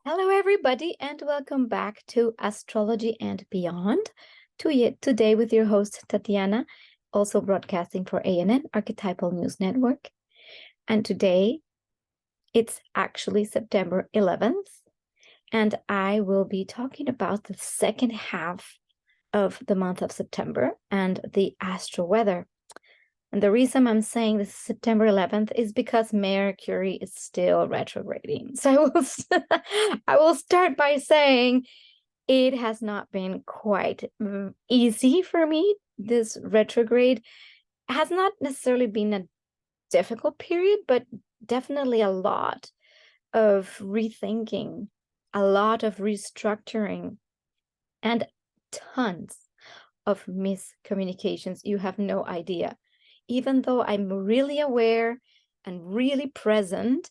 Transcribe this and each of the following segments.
Hello, everybody, and welcome back to Astrology and Beyond. Today with your host, Tatiana, also broadcasting for ANN, Archetypal News Network. And today, it's actually September 11th, and I will be talking about the second half of the month of September and the astro weather. And the reason I'm saying this is September 11th is because Mercury is still retrograding. So I will start by saying it has not been quite easy for me. This retrograde has not necessarily been a difficult period, but definitely a lot of rethinking, a lot of restructuring, and tons of miscommunications. You have no idea. Even though I'm really aware and really present,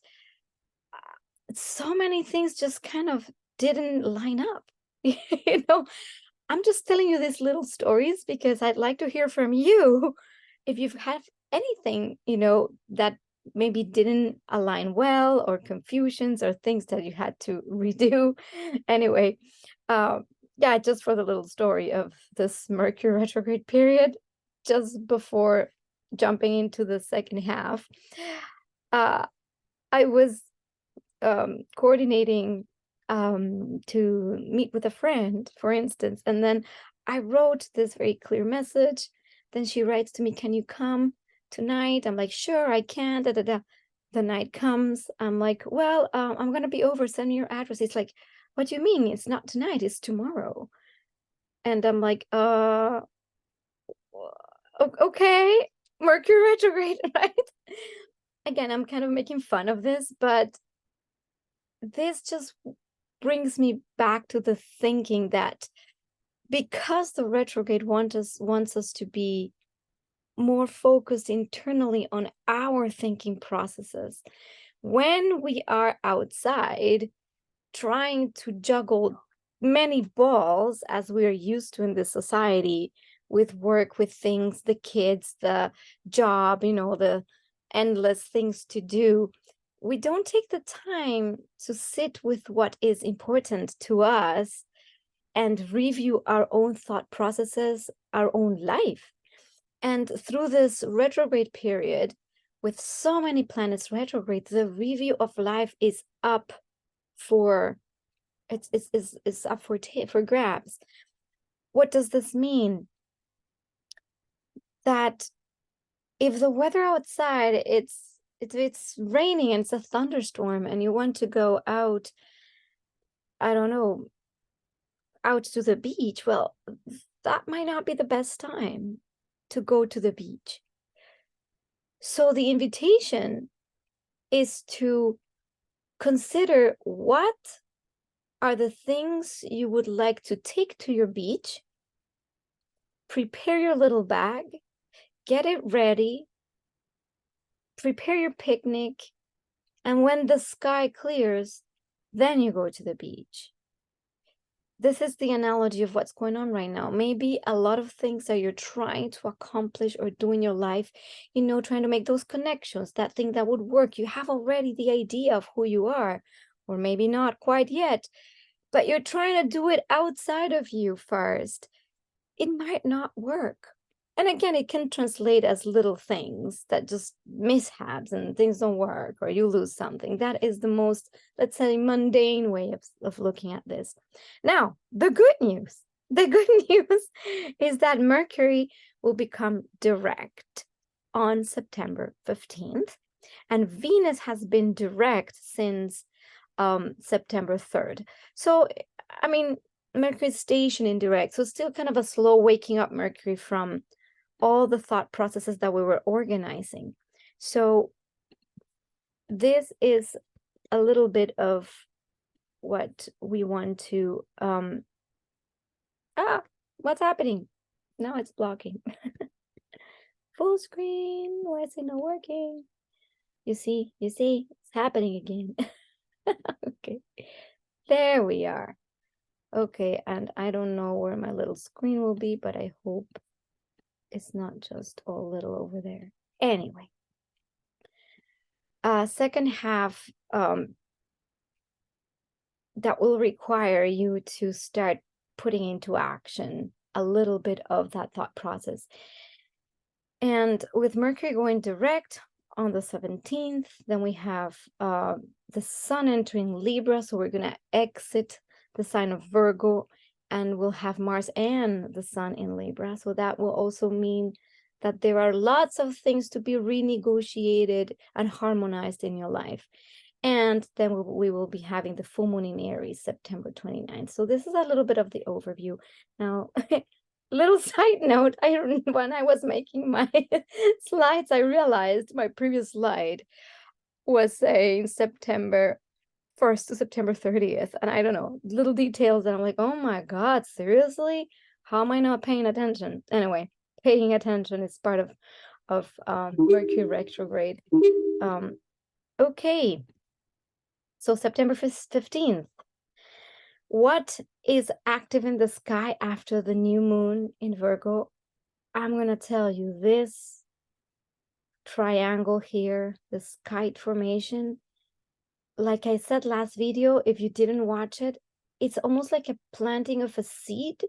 so many things just kind of didn't line up. You know, I'm just telling you these little stories because I'd like to hear from you if you've had anything, that maybe didn't align well, or confusions or things that you had to redo. Anyway, yeah, just for the little story of this Mercury retrograde period, just before jumping into the second half, I was coordinating to meet with a friend, for instance, and then I wrote this very clear message. Then she writes to me, "Can you come tonight?" I'm like, "Sure, I can." Da, da, da. The night comes. I'm like, "Well, I'm gonna be over. Send me your address." It's like, "What do you mean? It's not tonight. It's tomorrow." And I'm like, okay, Mercury retrograde, right?" Again, I'm kind of making fun of this, but this just brings me back to the thinking that because the retrograde wants us to be more focused internally on our thinking processes, when we are outside trying to juggle many balls as we are used to in this society, with work, with things, the kids, the job, the endless things to do, we don't take the time to sit with what is important to us and review our own thought processes, our own life. And through this retrograde period, with so many planets retrograde, the review of life is up for it's up for grabs. What does this mean? That if the weather outside it's raining and it's a thunderstorm and you want to go out, I don't know, out to the beach, well, that might not be the best time to go to the beach. So the invitation is to consider what are the things you would like to take to your beach. Prepare your little bag, get it ready, prepare your picnic, and when the sky clears, then you go to the beach. This is the analogy of what's going on right now. Maybe a lot of things that you're trying to accomplish or do in your life, trying to make those connections, that thing that would work. You have already the idea of who you are, or maybe not quite yet, but you're trying to do it outside of you first. It might not work. And again, it can translate as little things that just mishaps and things don't work or you lose something. That is the most, let's say, mundane way of looking at this. Now, the good news is that Mercury will become direct on September 15th, and Venus has been direct since September 3rd. So, I mean, Mercury's station in direct, so still kind of a slow waking up Mercury from all the thought processes that we were organizing. So this is a little bit of what we want to what's happening now? It's blocking. Full screen. Why is it not working? You see it's happening again. Okay, there we are. Okay, and I don't know where my little screen will be, but I hope it's not just all little over there. Anyway, second half, that will require you to start putting into action a little bit of that thought process. And with Mercury going direct on the 17th, then we have the sun entering Libra. So we're going to exit the sign of Virgo, and we'll have Mars and the sun in Libra. So that will also mean that there are lots of things to be renegotiated and harmonized in your life. And then we will be having the full moon in Aries, September 29th. So this is a little bit of the overview. Now, little side note, when I was making my slides, I realized my previous slide was saying September 1st to September 30th. And I don't know, little details. And I'm like, oh my God, seriously? How am I not paying attention? Anyway, paying attention is part of Mercury retrograde. Okay. So September 15th, what is active in the sky after the new moon in Virgo? I'm going to tell you, this triangle here, this kite formation, like I said last video, if you didn't watch it, it's almost like a planting of a seed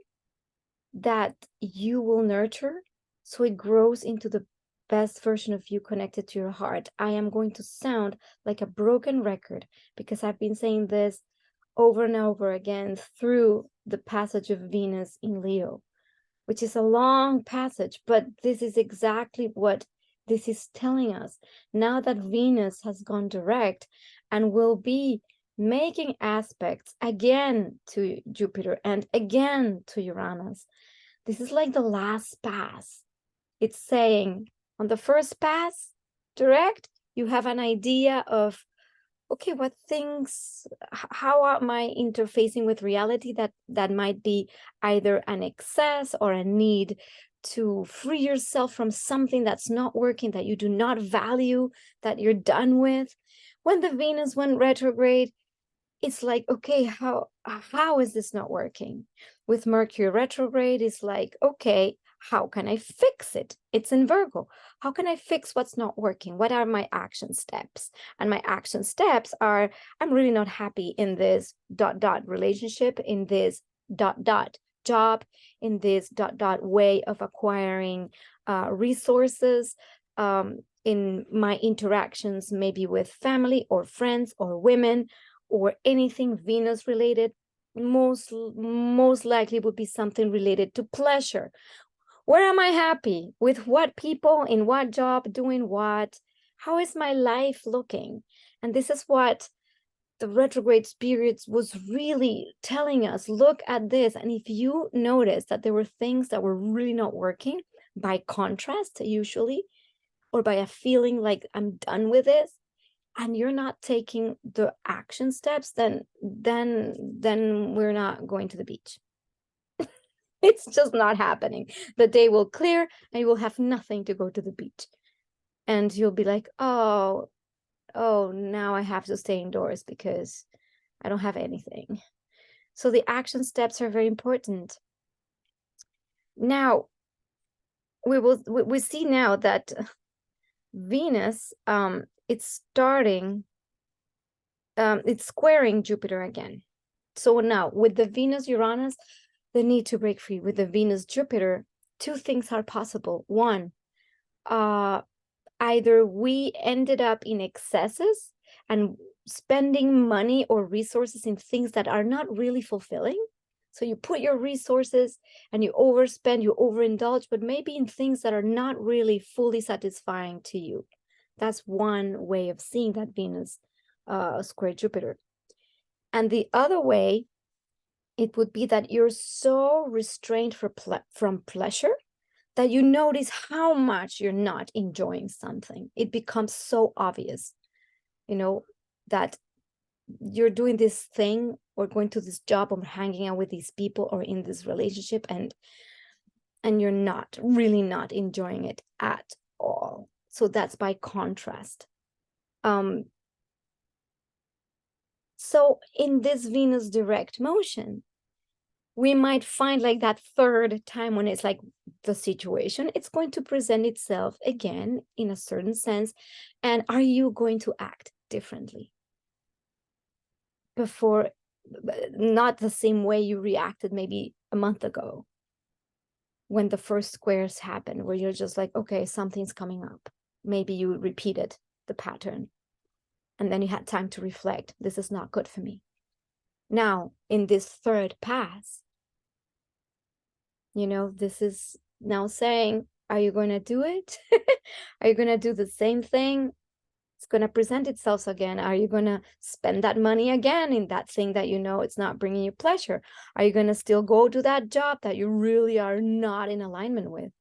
that you will nurture so it grows into the best version of you connected to your heart. I am going to sound like a broken record because I've been saying this over and over again through the passage of Venus in Leo, which is a long passage, but this is exactly what this is telling us. Now that Venus has gone direct and will be making aspects again to Jupiter and again to Uranus, this is like the last pass. It's saying on the first pass, direct, you have an idea of, okay, what things, how am I interfacing with reality that might be either an excess or a need to free yourself from something that's not working, that you do not value, that you're done with. When the Venus went retrograde, it's like, okay, how is this not working? With Mercury retrograde, it's like, okay, how can I fix it? It's in Virgo. How can I fix what's not working? What are my action steps? And my action steps are, I'm really not happy in this ... relationship, in this ... job, in this ... way of acquiring resources, in my interactions, maybe with family or friends or women, or anything Venus related. Most likely would be something related to pleasure. Where am I happy? With what people? In what job? Doing what? How is my life looking? And this is what the retrograde spirits was really telling us. Look at this. And if you notice that there were things that were really not working, by contrast, usually, or by a feeling like I'm done with this, and you're not taking the action steps, then we're not going to the beach. It's just not happening. The day will clear and you will have nothing to go to the beach. And you'll be like, oh, now I have to stay indoors because I don't have anything. So the action steps are very important. Now, we see now that Venus, it's starting, it's squaring Jupiter again. So now with the Venus-Uranus, the need to break free. With the Venus-Jupiter, two things are possible. One, either we ended up in excesses and spending money or resources in things that are not really fulfilling. So you put your resources and you overspend, you overindulge, but maybe in things that are not really fully satisfying to you. That's one way of seeing that Venus square Jupiter. And the other way, it would be that you're so restrained from pleasure that you notice how much you're not enjoying something. It becomes so obvious, you know, that you're doing this thing or going to this job or hanging out with these people or in this relationship, and you're not really not enjoying it at all. So that's by contrast. So in this Venus direct motion, we might find like that third time when it's like the situation, it's going to present itself again in a certain sense. And are you going to act differently? Before not the same way you reacted maybe a month ago when the first squares happened, where you're just like, okay, something's coming up. Maybe you repeated the pattern and then you had time to reflect. This is not good for me. Now, in this third pass, you know, this is now saying, are you going to do it? Are you going to do the same thing? It's going to present itself again. Are you going to spend that money again in that thing that you know it's not bringing you pleasure? Are you going to still go to that job that you really are not in alignment with?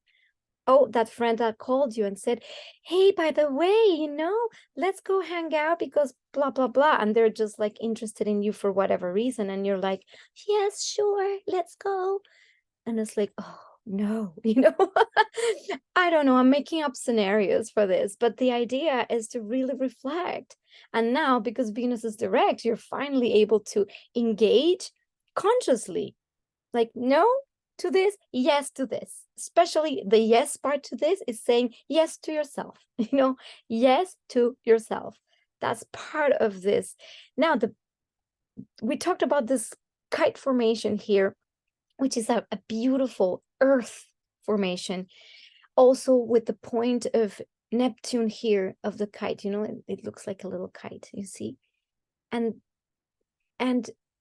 Oh, that friend that called you and said, hey, by the way, you know, let's go hang out because blah, blah, blah. And they're just like interested in you for whatever reason. And you're like, yes, sure, let's go. And it's like, oh, no, you know, I don't know. I'm making up scenarios for this, but the idea is to really reflect. And now, because Venus is direct, you're finally able to engage consciously. Like, no to this, yes to this. Especially the yes part to this is saying yes to yourself, you know, yes to yourself. That's part of this. Now, we talked about this kite formation here, which is a beautiful earth formation, also with the point of Neptune here of the kite, you know, it looks like a little kite, you see. And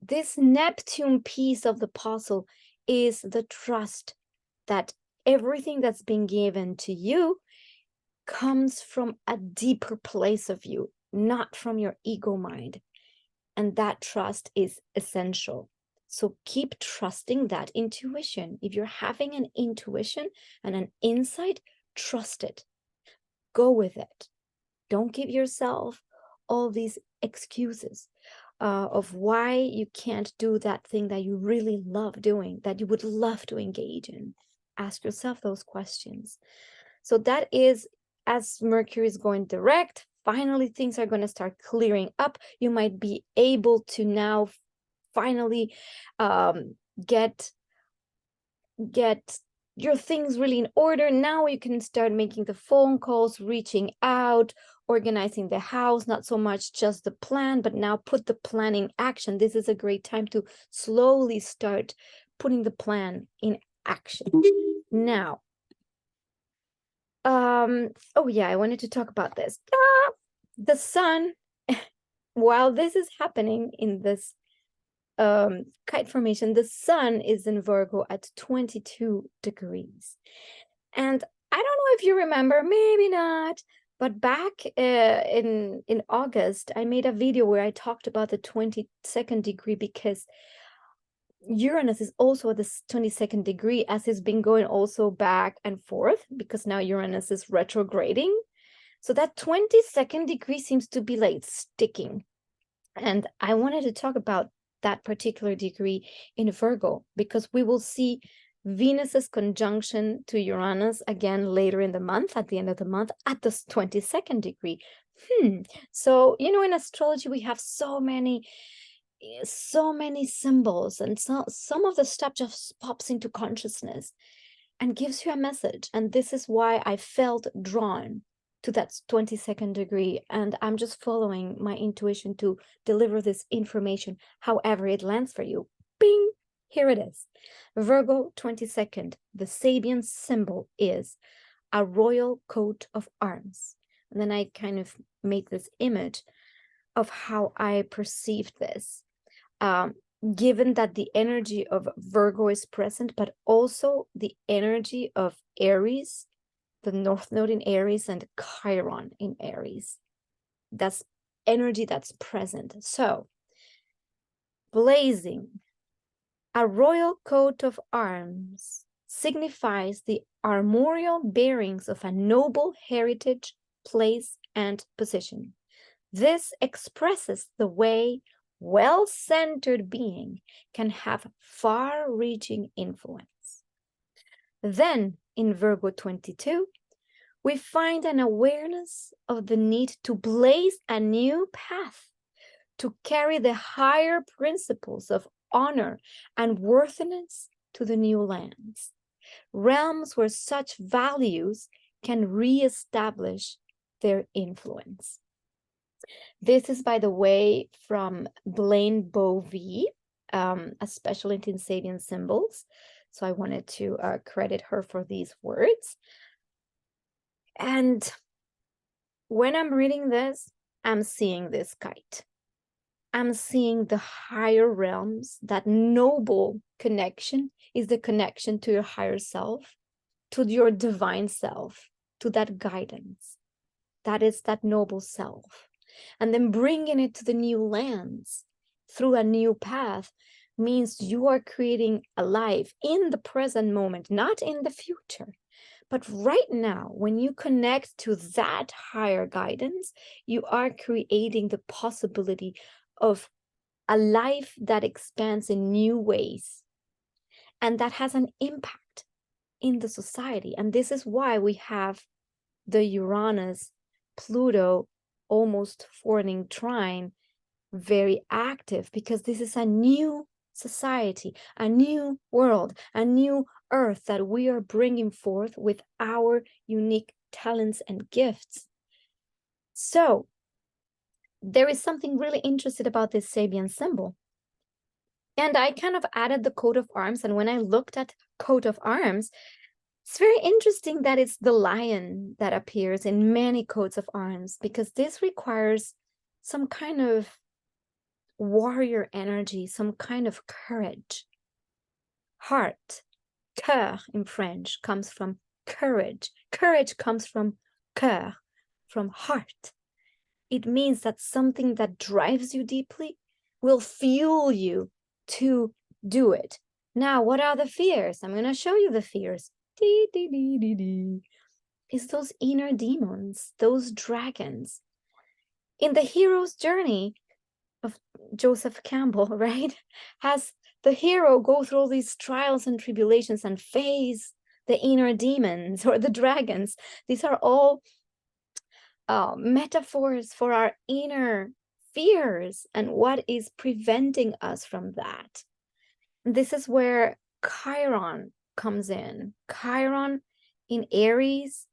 this Neptune piece of the puzzle is the trust that everything that's been given to you comes from a deeper place of you, not from your ego mind. And that trust is essential. So keep trusting that intuition. If you're having an intuition and an insight, trust it. Go with it. Don't give yourself all these excuses of why you can't do that thing that you really love doing, that you would love to engage in. Ask yourself those questions. So that is, as Mercury is going direct, finally things are going to start clearing up. You might be able to now finally get your things really in order. Now you can start making the phone calls, reaching out, organizing the house, not so much just the plan, but now put the plan in action. This is a great time to slowly start putting the plan in action. Now, oh yeah, I wanted to talk about this. The sun, while this is happening in this kite formation, the sun is in Virgo at 22 degrees. And I don't know if you remember, maybe not, but back in August, I made a video where I talked about the 22nd degree, because Uranus is also at the 22nd degree, as it's been going also back and forth, because now Uranus is retrograding. So that 22nd degree seems to be like sticking. And I wanted to talk about that particular degree in Virgo, because we will see Venus's conjunction to Uranus again later in the month, at the end of the month, at the 22nd degree. So, you know, in astrology, we have so many symbols, and some of the stuff just pops into consciousness and gives you a message. And this is why I felt drawn to that 22nd degree, and I'm just following my intuition to deliver this information however it lands for you. Bing, here it is. Virgo 22nd, the Sabian symbol is a royal coat of arms. And then I kind of made this image of how I perceived this, given that the energy of Virgo is present, but also the energy of Aries, the North Node in Aries, and Chiron in Aries. That's energy that's present. So, blazing, a royal coat of arms signifies the armorial bearings of a noble heritage, place, and position. This expresses the way well-centered being can have far-reaching influence. Then, in Virgo 22, we find an awareness of the need to blaze a new path, to carry the higher principles of honor and worthiness to the new lands, realms where such values can reestablish their influence. This is, by the way, from Blaine Bovee, a specialist in Sabian symbols. So I wanted to credit her for these words. And when I'm reading this, I'm seeing this kite. I'm seeing the higher realms. That noble connection is the connection to your higher self, to your divine self, to that guidance. That is that noble self. And then bringing it to the new lands through a new path means you are creating a life in the present moment, not in the future. But right now, when you connect to that higher guidance, you are creating the possibility of a life that expands in new ways and that has an impact in the society. And this is why we have the Uranus Pluto almost forming trine very active, because this is a new society, a new world, a new earth that we are bringing forth with our unique talents and gifts. So there is something really interesting about this Sabian symbol. And I kind of added the coat of arms, and when I looked at coat of arms, it's very interesting that it's the lion that appears in many coats of arms, because this requires some kind of warrior energy, some kind of courage. Heart, cœur in French, comes from courage. Courage comes from cœur, from heart. It means that something that drives you deeply will fuel you to do it. Now, what are the fears? I'm going to show you the fears. It's those inner demons, those dragons. In the hero's journey of Joseph Campbell, right, has the hero go through all these trials and tribulations and face the inner demons or the dragons. These are all metaphors for our inner fears and what is preventing us from that. This is where Chiron comes in. Chiron in Aries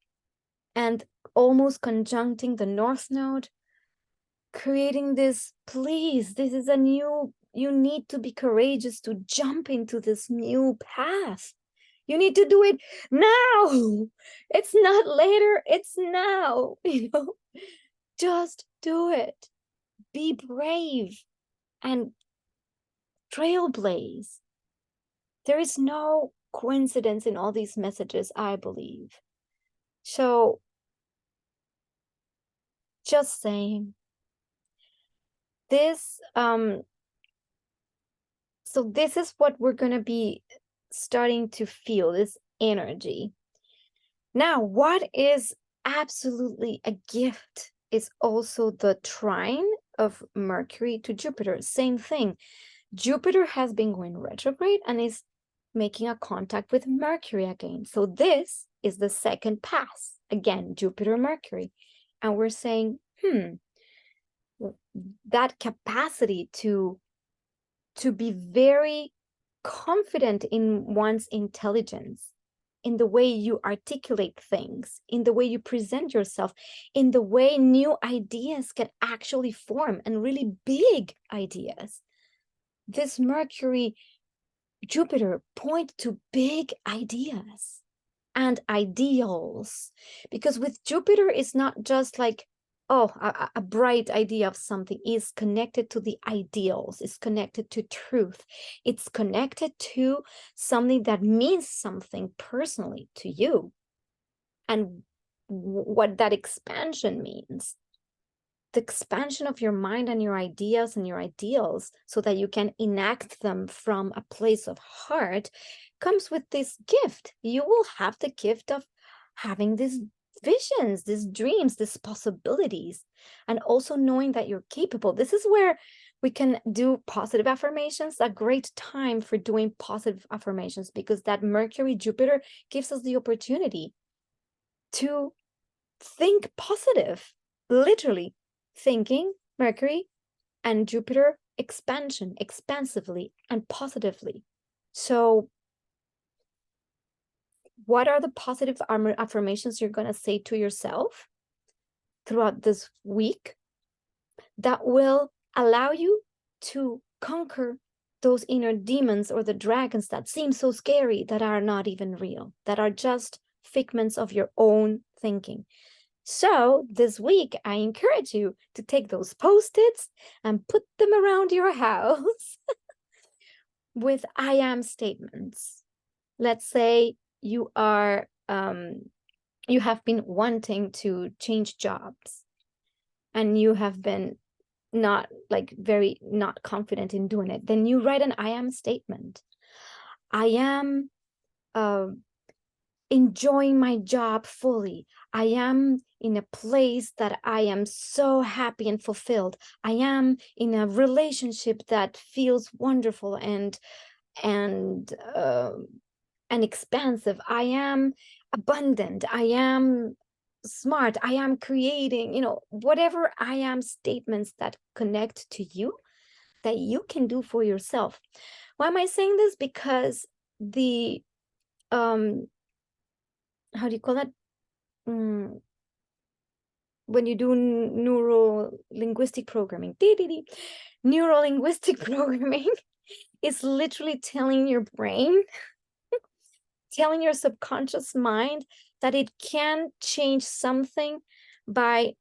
and almost conjuncting the North Node, creating this, please, this is a new, you need to be courageous to jump into this new path. You need to do it now. It's not later, it's now, just do it. Be brave and trailblaze. There is no coincidence in all these messages, I believe. So, just saying. This, so this is what we're going to be starting to feel, this energy. Now, what is absolutely a gift is also the trine of Mercury to Jupiter. Same thing. Jupiter has been going retrograde and is making a contact with Mercury again. So this is the second pass. Again, Jupiter, Mercury. And we're saying, that capacity to be very confident in one's intelligence, in the way you articulate things, in the way you present yourself, in the way new ideas can actually form, and really big ideas. This Mercury Jupiter point to big ideas and ideals, because with Jupiter it's not just like, oh, a bright idea of something. Is connected to the ideals, is connected to truth, it's connected to something that means something personally to you, and what that expansion means. The expansion of your mind and your ideas and your ideals, so that you can enact them from a place of heart, comes with this gift. You will have the gift of having these visions, these dreams, these possibilities, and also knowing that you're capable. This is where we can do positive affirmations. A great time for doing positive affirmations, because that Mercury Jupiter gives us the opportunity to think positive, literally. Thinking, Mercury and Jupiter, expansion, expansively and positively. So what are the positive affirmations you're going to say to yourself throughout this week? that will allow you to conquer those inner demons or the dragons that seem so scary, that are not even real, that are just figments of your own thinking. So this week, I encourage you to take those Post-its and put them around your house with I am statements. Let's say you are you have been wanting to change jobs, and you have been not very not confident in doing it. Then you write an I am statement. I am enjoying my job fully. I am in a place that I am so happy and fulfilled. I am in a relationship that feels wonderful and expansive. I am abundant. I am smart. I am creating, whatever I am statements that connect to you, that you can do for yourself. Why am I saying this? Because the how do you call that? When you do neuro-linguistic programming, neuro-linguistic programming is literally telling your brain, telling your subconscious mind that it can change something by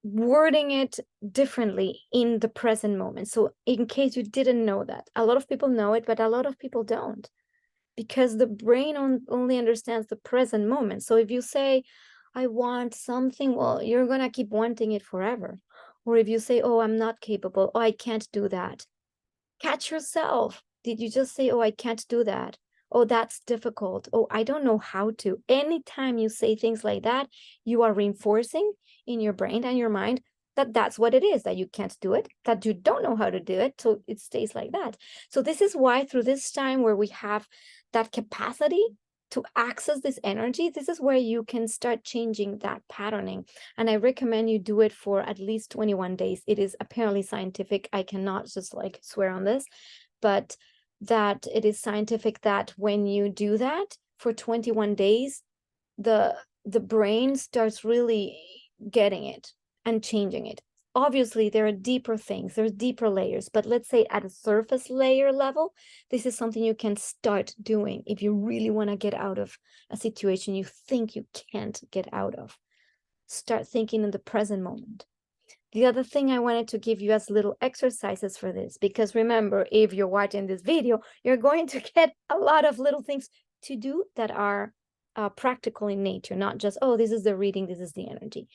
wording it differently in the present moment. So in case you didn't know that, a lot of people know it, but a lot of people don't, because the brain only understands the present moment. So if you say, I want something, well, you're going to keep wanting it forever. Or if you say, oh, I'm not capable, oh, I can't do that. Catch yourself. Did you just say, oh, I can't do that? Oh, that's difficult. Oh, I don't know how to. Anytime you say things like that, you are reinforcing in your brain and your mind that that's what it is, that you can't do it, that you don't know how to do it. So it stays like that. So this is why through this time where we have that capacity to access this energy, this is where you can start changing that patterning. And I recommend you do it for at least 21 days. It is apparently scientific. I cannot just swear on this, but that it is scientific that when you do that for 21 days, the brain starts really getting it and changing it. Obviously, there are deeper things, there's deeper layers, but let's say at a surface layer level, this is something you can start doing if you really want to get out of a situation you think you can't get out of. Start thinking in the present moment. The other thing I wanted to give you as little exercises for this, because remember, if you're watching this video, you're going to get a lot of little things to do that are practical in nature, not just, oh, this is the reading, this is the energy.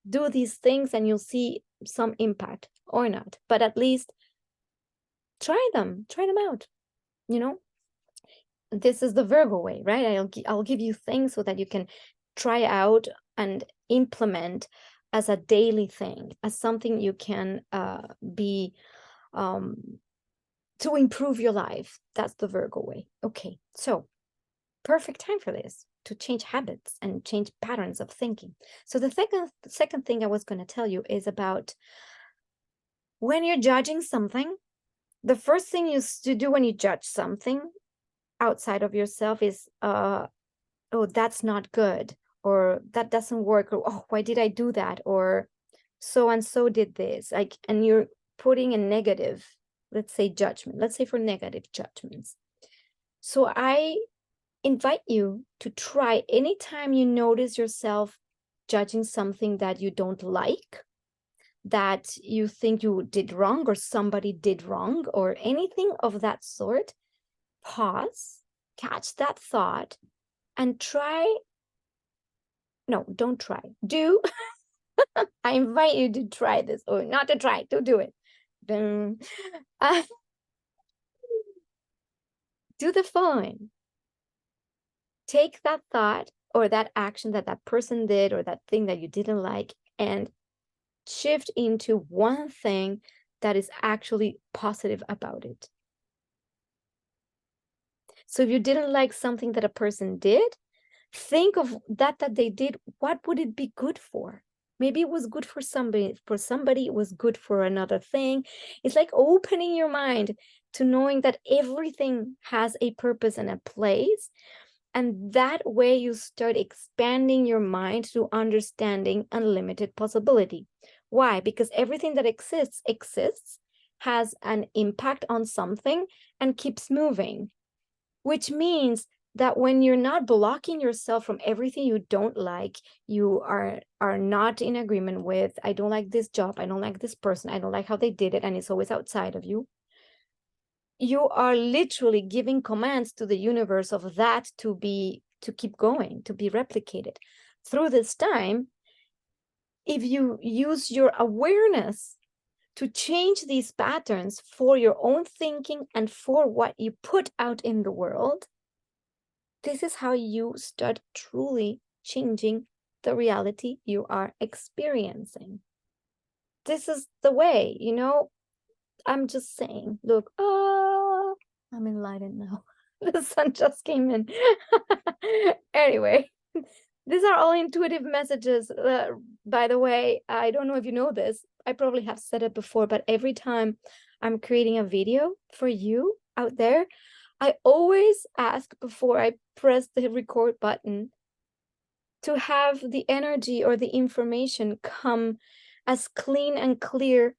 Do these things and you'll see some impact, or not, but at least try them out. This is the Virgo way, right? I'll give you things so that you can try out and implement as a daily thing, as something you can be to improve your life. That's the Virgo way. Okay, so perfect time for this, to change habits and change patterns of thinking. So the second thing I was going to tell you is about when you're judging something. The first thing you do when you judge something outside of yourself is, oh, that's not good, or that doesn't work, or oh, why did I do that, or so and so did this, and you're putting a negative, let's say, judgment. Let's say for negative judgments. So I invite you to try, anytime you notice yourself judging something that you don't like, that you think you did wrong or somebody did wrong or anything of that sort, pause, catch that thought, and don't try, do. I invite you to try this, or not to try, to do it. Do the following. Take that thought or that action that person did, or that thing that you didn't like, and shift into one thing that is actually positive about it. So if you didn't like something that a person did, think of that they did. What would it be good for? Maybe it was good for somebody. For somebody, it was good for another thing. It's like opening your mind to knowing that everything has a purpose and a place. And that way you start expanding your mind to understanding unlimited possibility. Why? Because everything that exists, has an impact on something and keeps moving, which means that when you're not blocking yourself from everything you don't like, you are not in agreement with, I don't like this job, I don't like this person, I don't like how they did it, and it's always outside of you, you are literally giving commands to the universe of that to keep going, to be replicated. Through this time, if you use your awareness to change these patterns for your own thinking and for what you put out in the world, this is how you start truly changing the reality you are experiencing. This is the way, you know, I'm just saying, look, oh, I'm enlightened now. The sun just came in. Anyway, these are all intuitive messages. By the way, I don't know if you know this. I probably have said it before, but every time I'm creating a video for you out there, I always ask before I press the record button to have the energy or the information come as clean and clear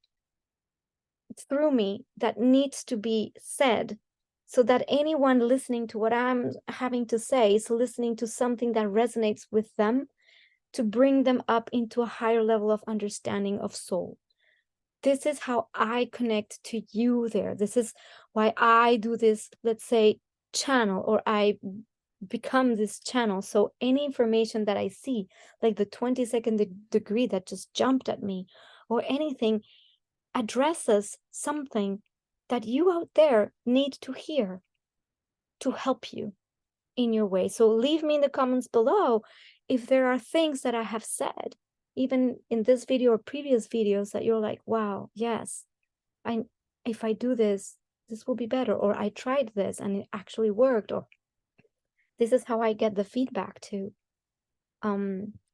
through me that needs to be said, so that anyone listening to what I'm having to say is listening to something that resonates with them, to bring them up into a higher level of understanding of soul. This is how I connect to you there. This is why I do this, let's say, channel, or I become this channel. So any information that I see, like the 22nd degree that just jumped at me, or anything, addresses something that you out there need to hear to help you in your way. So leave me in the comments below if there are things that I have said, even in this video or previous videos, that you're like, wow, yes, if I do this, this will be better, or I tried this and it actually worked, or this is how I get the feedback too.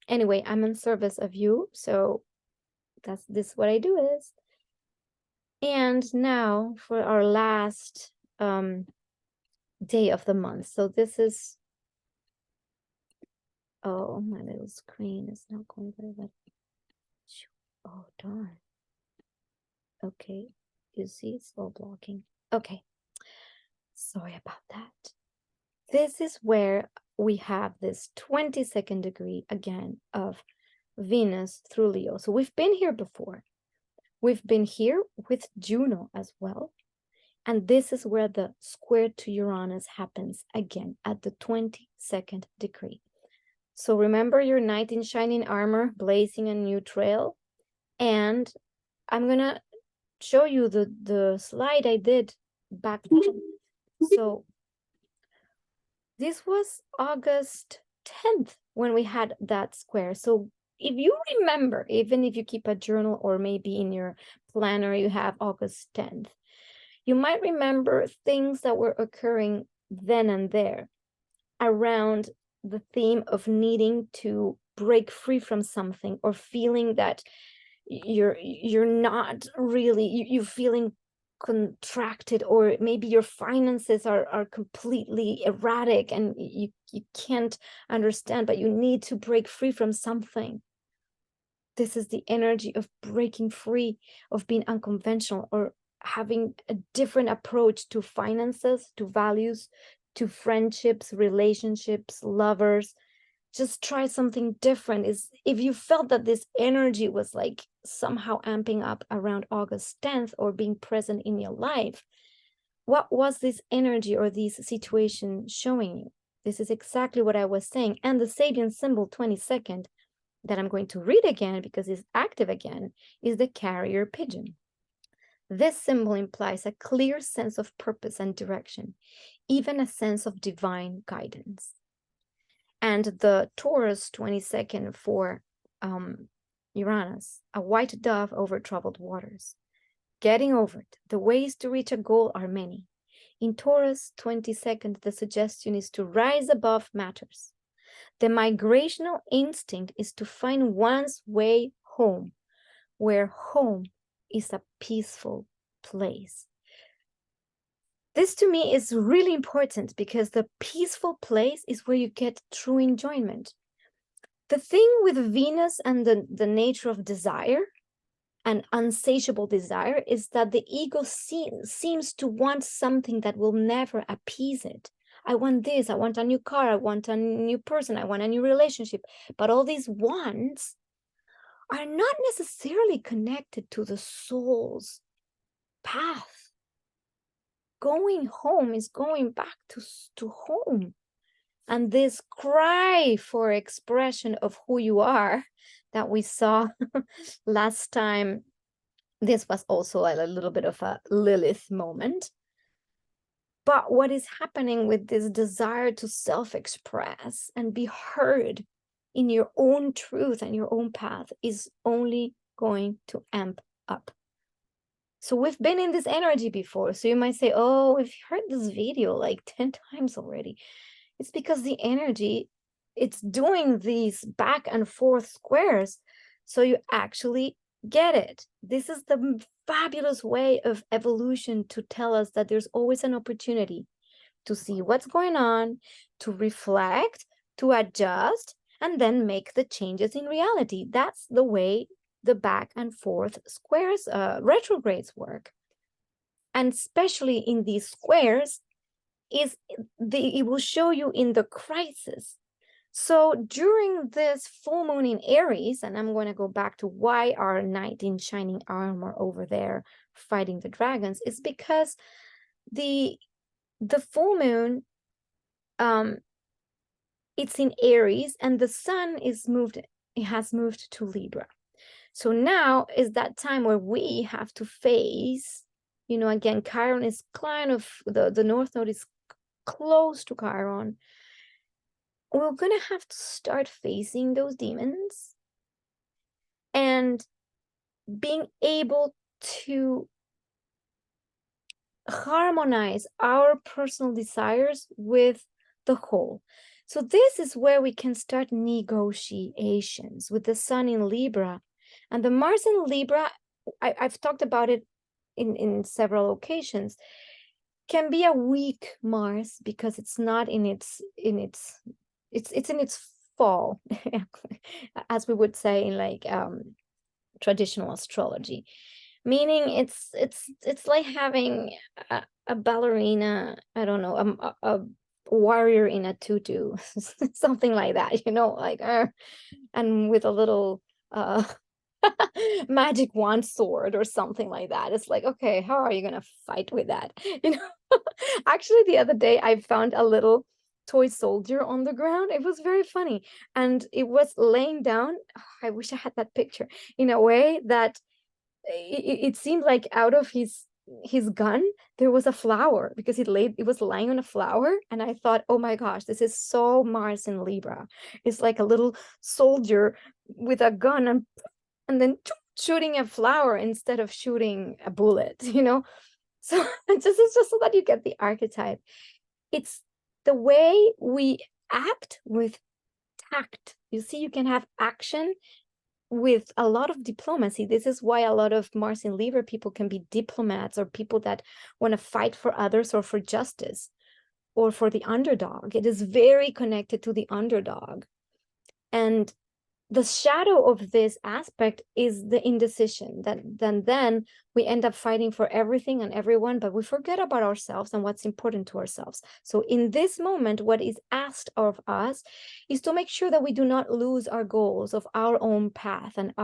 Anyway, I'm in service of you, so this what I do is. And now for our last day of the month. So this is, oh, my little screen is not going very well. Oh, darn. Okay, you see it's all blocking. Okay, sorry about that. This is where we have this 22nd degree again of Venus through Leo. So we've been here before. We've been here with Juno as well. And this is where the square to Uranus happens again at the 22nd degree. So remember your knight in shining armor, blazing a new trail. And I'm going to show you the slide I did back then. So this was August 10th when we had that square. So if you remember, even if you keep a journal or maybe in your planner you have August 10th, you might remember things that were occurring then and there around the theme of needing to break free from something, or feeling that you're not really, you're feeling contracted, or maybe your finances are completely erratic and you can't understand, but you need to break free from something. This is the energy of breaking free, of being unconventional, or having a different approach to finances, to values, to friendships, relationships, lovers. Just try something different. Is if you felt that this energy was like somehow amping up around August 10th or being present in your life, what was this energy or this situation showing you? This is exactly what I was saying. And the Sabian symbol 22nd that I'm going to read again because it's active again is the carrier pigeon. This symbol implies a clear sense of purpose and direction, even a sense of divine guidance. And the Taurus 22nd for Uranus, a white dove over troubled waters. Getting over it. The ways to reach a goal are many. In Taurus 22nd, the suggestion is to rise above matters. The migrational instinct is to find one's way home, where home is a peaceful place. This to me is really important because the peaceful place is where you get true enjoyment. The thing with Venus and the nature of desire an insatiable desire is that the ego seems to want something that will never appease it. I want this, I want a new car, I want a new person, I want a new relationship. But all these wants are not necessarily connected to the soul's path. Going home is going back to home. And this cry for expression of who you are that we saw last time, this was also a little bit of a Lilith moment. But what is happening with this desire to self-express and be heard in your own truth and your own path is only going to amp up. So we've been in this energy before. So you might say, oh, we've heard this video like 10 times already. It's because the energy, it's doing these back and forth squares. So you actually get it. This is the fabulous way of evolution to tell us that there's always an opportunity to see what's going on, to reflect, to adjust, and then make the changes in reality. That's the way the back and forth squares, retrogrades work. And especially in these squares, it will show you in the crisis. So during this full moon in Aries, and I'm going to go back to why our knight in shining armor over there fighting the dragons, is because the full moon, it's in Aries, and the sun is moved, it has moved to Libra. So now is that time where we have to face, you know, again, Chiron is kind of, the North Node is close to Chiron. We're going to have to start facing those demons and being able to harmonize our personal desires with the whole. So this is where we can start negotiations with the sun in Libra. And the Mars in Libra, I've talked about it in several occasions, can be a weak Mars because it's not in its it's in its fall, as we would say in like traditional astrology, meaning it's like having a ballerina, I don't know, a warrior in a tutu, something like that, you know, like and with a little magic wand sword or something like that. It's like, okay, how are you gonna fight with that? You know, actually the other day I found a little toy soldier on the ground. It was very funny, and it was laying down. Oh, I wish I had that picture, in a way that it seemed like out of his gun there was a flower, because it was lying on a flower, and I thought, oh my gosh, this is so Mars in Libra. It's like a little soldier with a gun and then shooting a flower instead of shooting a bullet, you know. So it's just so that you get the archetype. It's the way we act with tact. You see, you can have action with a lot of diplomacy. This is why a lot of Mars in Libra people can be diplomats, or people that want to fight for others or for justice or for the underdog. It is very connected to the underdog. And the shadow of this aspect is the indecision, that then we end up fighting for everything and everyone, but we forget about ourselves and what's important to ourselves. So in this moment, what is asked of us is to make sure that we do not lose our goals of our own path and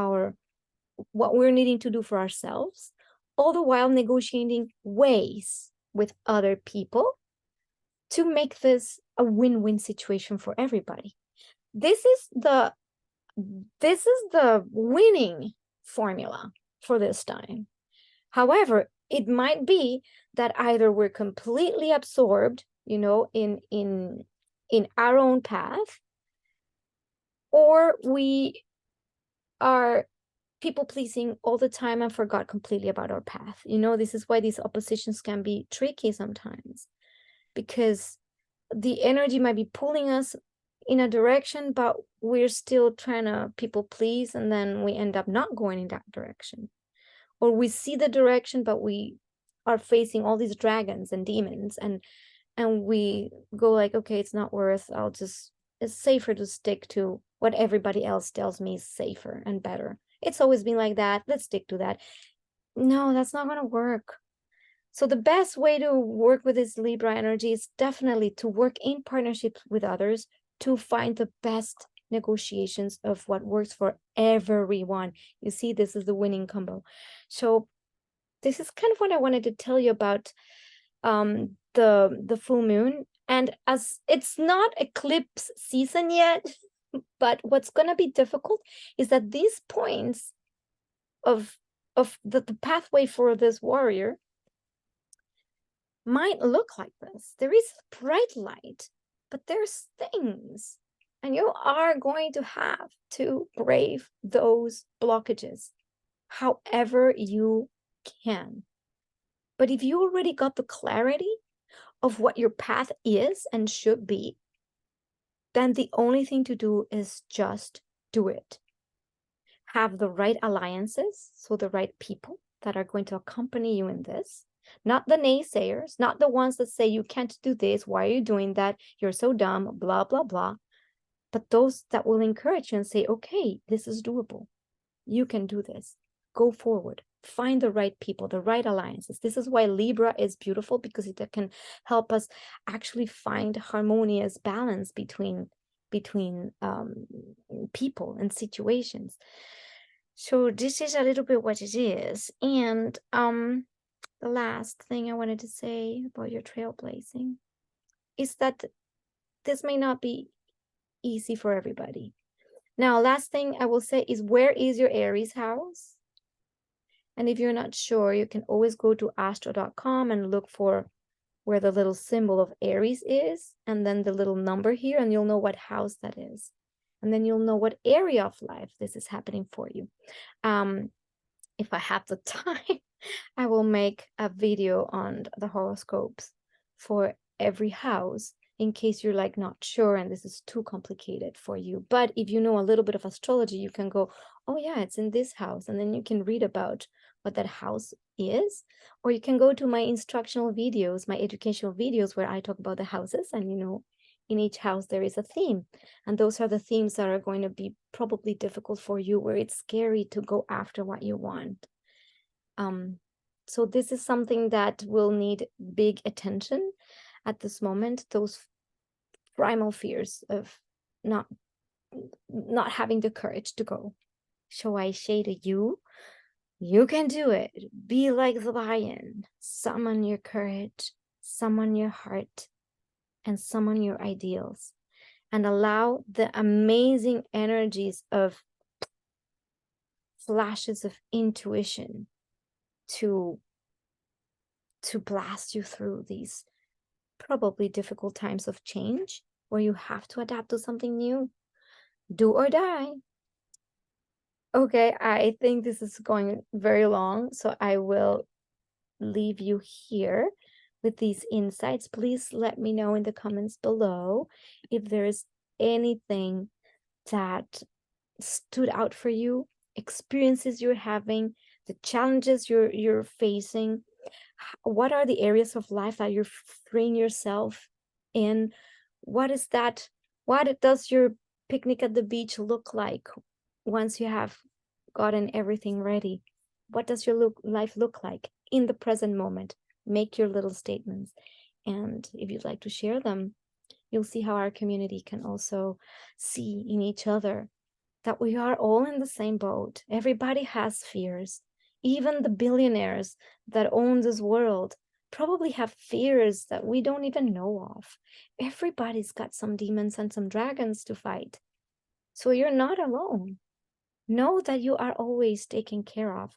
what we're needing to do for ourselves, all the while negotiating ways with other people to make this a win-win situation for everybody. This is the winning formula for this time. However, it might be that either we're completely absorbed, you know, in our own path, or we are people pleasing all the time and forgot completely about our path. You know, this is why these oppositions can be tricky sometimes, because the energy might be pulling us in a direction, but we're still trying to people please, and then we end up not going in that direction. Or we see the direction, but we are facing all these dragons and demons, and we go like, okay, it's not worth, it's safer to stick to what everybody else tells me is safer and better. It's always been like that. Let's stick to that. No, that's not going to work. So the best way to work with this Libra energy is definitely to work in partnership with others to find the best negotiations of what works for everyone. You see, this is the winning combo. So this is kind of what I wanted to tell you about the full moon. And as it's not eclipse season yet, but what's going to be difficult is that these points of the pathway for this warrior might look like this. There is bright light, but there's things, and you are going to have to brave those blockages however you can. But if you already got the clarity of what your path is and should be, then the only thing to do is just do it. Have the right alliances, so the right people that are going to accompany you in this. Not the naysayers, not the ones that say you can't do this, why are you doing that, you're so dumb, blah, blah, blah. But those that will encourage you and say, okay, this is doable. You can do this. Go forward. Find the right people, the right alliances. This is why Libra is beautiful, because it can help us actually find harmonious balance between people and situations. So this is a little bit what it is. And the last thing I wanted to say about your trailblazing is that this may not be easy for everybody. Now, last thing I will say is, where is your Aries house? And if you're not sure, you can always go to astro.com and look for where the little symbol of Aries is, and then the little number here, and you'll know what house that is. And then you'll know what area of life this is happening for you. If I have the time, I will make a video on the horoscopes for every house, in case you're like not sure and this is too complicated for you. But if you know a little bit of astrology, you can go, oh yeah, it's in this house, and then you can read about what that house is. Or you can go to my instructional videos, my educational videos, where I talk about the houses, and in each house there is a theme, and those are the themes that are going to be probably difficult for you, where it's scary to go after what you want. So this is something that will need big attention at this moment, those primal fears of not having the courage to go. So I say to you, you can do it. Be like the lion. Summon your courage, summon your heart, and summon your ideals, and allow the amazing energies of flashes of intuition to blast you through these probably difficult times of change, where you have to adapt to something new. Do or die. Okay, I think this is going very long, so I will leave you here with these insights. Please let me know in the comments below if there's anything that stood out for you, experiences you're having, the challenges you're facing. What are the areas of life that you're freeing yourself in? What is that? What does your picnic at the beach look like once you have gotten everything ready? What does your life look like in the present moment? Make your little statements. And if you'd like to share them, you'll see how our community can also see in each other that we are all in the same boat. Everybody has fears. Even the billionaires that own this world probably have fears that we don't even know of. Everybody's got some demons and some dragons to fight. So you're not alone. Know that you are always taken care of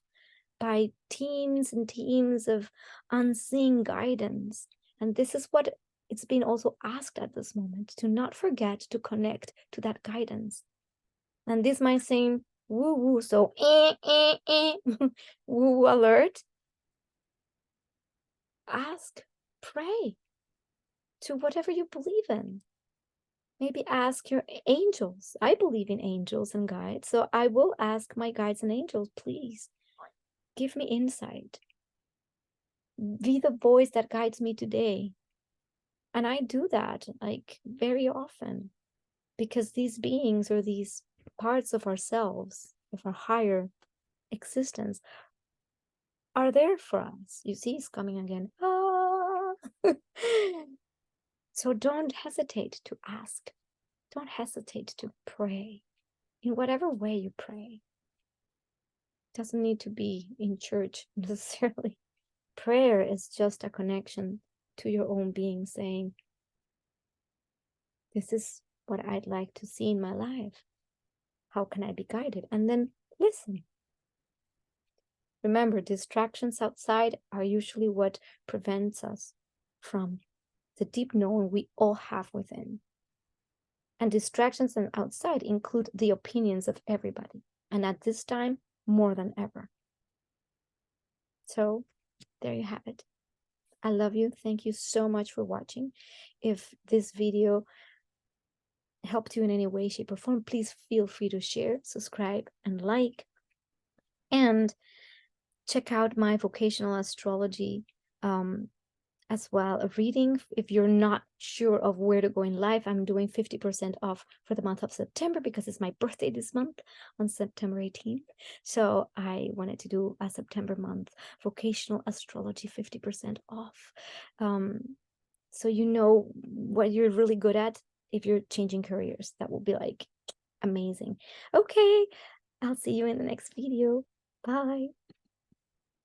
by teams and teams of unseen guidance. And this is what it's been also asked at this moment, to not forget to connect to that guidance. And this might seem woo-woo, so woo alert. Ask, pray to whatever you believe in. Maybe ask your angels. I believe in angels and guides, so I will ask my guides and angels, please give me insight. Be the voice that guides me today. And I do that like very often, because these beings, or these parts of ourselves, of our higher existence are there for us. You see, it's coming again. Ah. So don't hesitate to ask. Don't hesitate to pray in whatever way you pray. It doesn't need to be in church necessarily. Prayer is just a connection to your own being, saying, this is what I'd like to see in my life. How can I be guided? And then listen. Remember, distractions outside are usually what prevents us from the deep knowing we all have within. And distractions and outside include the opinions of everybody. And at this time, more than ever. So there you have it. I love you. Thank you so much for watching. If this video helped you in any way, shape, or form, please feel free to share, subscribe, and like. And check out my vocational astrology as well, a reading. If you're not sure of where to go in life, I'm doing 50% off for the month of September because it's my birthday this month on September 18th. So I wanted to do a September month vocational astrology 50% off. So you know what you're really good at if you're changing careers. That will be like amazing. Okay, I'll see you in the next video. Bye.